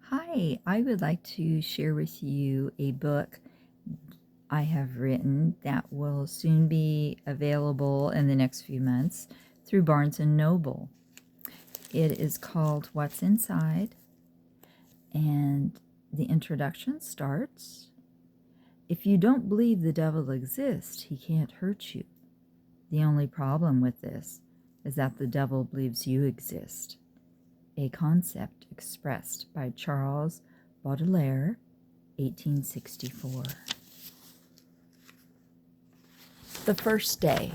Hi, I would like to share with you a book I have written that will soon be available in the next few months through Barnes& and Noble. It is called What's Inside, and the introduction starts, "If you don't believe the devil exists, he can't hurt you. The only problem with this is that the devil believes you exist." A concept expressed by Charles Baudelaire, 1864. The first day.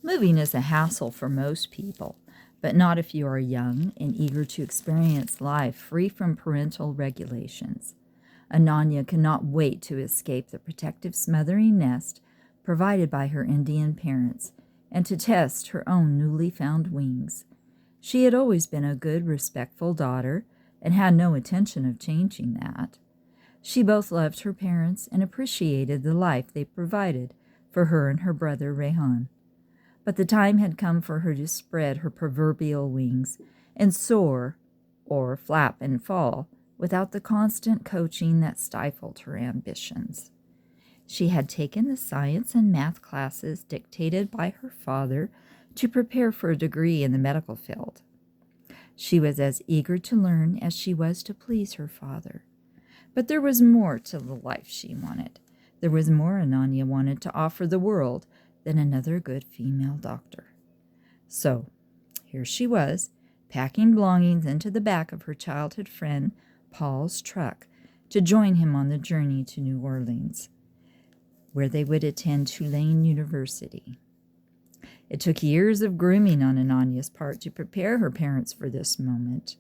Moving is a hassle for most people, but not if you are young and eager to experience life free from parental regulations. Ananya cannot wait to escape the protective smothering nest provided by her Indian parents and to test her own newly found wings. She had always been a good, respectful daughter and had no intention of changing that. She both loved her parents and appreciated the life they provided for her and her brother Rehan. But the time had come for her to spread her proverbial wings and soar, or flap and fall, without the constant coaching that stifled her ambitions. She had taken the science and math classes dictated by her father to prepare for a degree in the medical field. She was as eager to learn as she was to please her father. But there was more to the life she wanted. There was more Ananya wanted to offer the world than another good female doctor. So, here she was, packing belongings into the back of her childhood friend Paul's truck to join him on the journey to New Orleans, where they would attend Tulane University. It took years of grooming on Ananya's part to prepare her parents for this moment.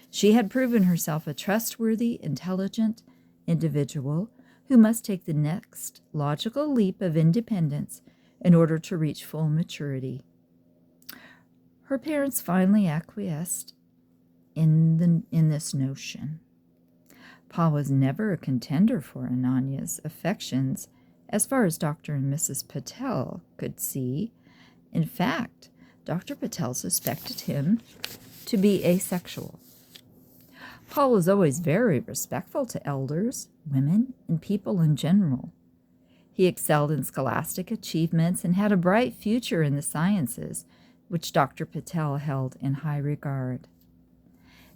She had proven herself a trustworthy, intelligent individual who must take the next logical leap of independence in order to reach full maturity. Her parents finally acquiesced in this notion. Paul was never a contender for Ananya's affections, as far as Dr. and Mrs. Patel could see. In fact, Dr. Patel suspected him to be asexual. Paul was always very respectful to elders, women, and people in general. He excelled in scholastic achievements and had a bright future in the sciences, which Dr. Patel held in high regard.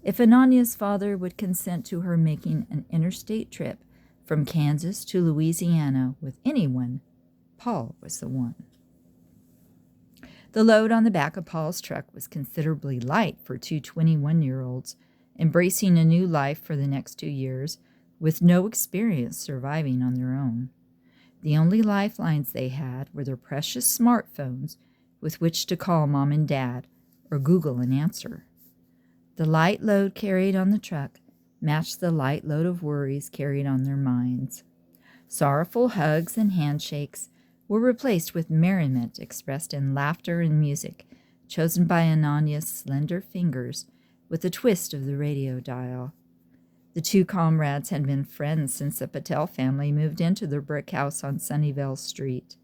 If Ananya's father would consent to her making an interstate trip from Kansas to Louisiana with anyone, Paul was the one. The load on the back of Paul's truck was considerably light for two 21-year-olds, embracing a new life for the next 2 years, with no experience surviving on their own. The only lifelines they had were their precious smartphones with which to call Mom and Dad or Google an answer. The light load carried on the truck matched the light load of worries carried on their minds. Sorrowful hugs and handshakes were replaced with merriment expressed in laughter and music, chosen by Ananya's slender fingers with a twist of the radio dial. The two comrades had been friends since the Patel family moved into their brick house on Sunnyvale Street,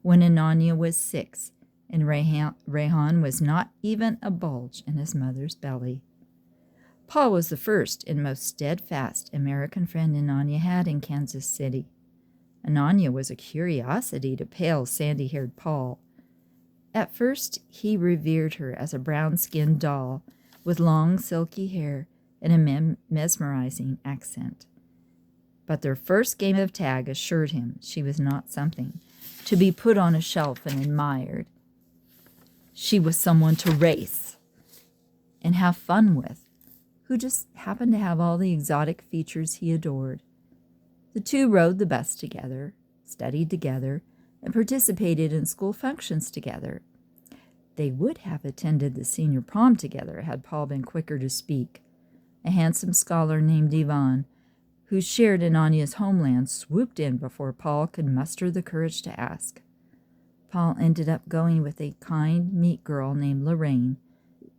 when Ananya was 6 and Rehan was not even a bulge in his mother's belly. Paul was the first and most steadfast American friend Ananya had in Kansas City. Ananya was a curiosity to pale, sandy-haired Paul. At first, he revered her as a brown-skinned doll with long, silky hair and a mesmerizing accent. But their first game of tag assured him she was not something to be put on a shelf and admired. She was someone to race and have fun with, who just happened to have all the exotic features he adored. The two rode the bus together, studied together, and participated in school functions together. They would have attended the senior prom together had Paul been quicker to speak. A handsome scholar named Ivan, who shared Ananya's homeland, swooped in before Paul could muster the courage to ask. Paul ended up going with a kind, meek girl named Lorraine,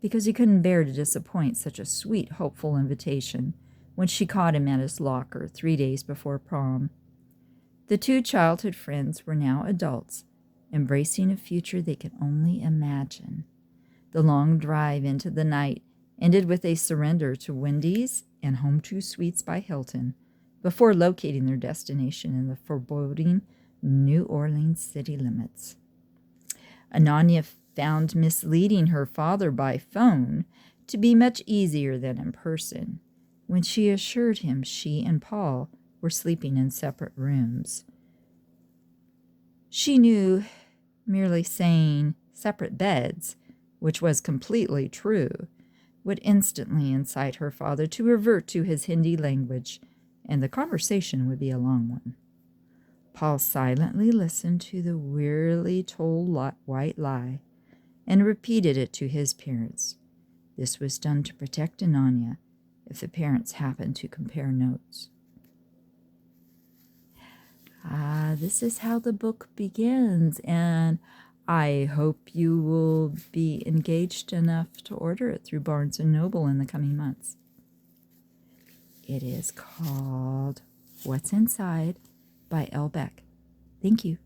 because he couldn't bear to disappoint such a sweet, hopeful invitation when she caught him at his locker 3 days before prom. The two childhood friends were now adults, embracing a future they could only imagine. The long drive into the night ended with a surrender to Wendy's and Home 2 Suites by Hilton before locating their destination in the foreboding New Orleans city limits. Ananya found misleading her father by phone to be much easier than in person when she assured him she and Paul were sleeping in separate rooms. She knew merely saying separate beds, which was completely true, would instantly incite her father to revert to his Hindi language, and the conversation would be a long one. Paul silently listened to the wearily told white lie and repeated it to his parents. This was done to protect Ananya if the parents happened to compare notes. This is how the book begins, and I hope you will be engaged enough to order it through Barnes & Noble in the coming months. It is called What's Inside by Beck. Thank you.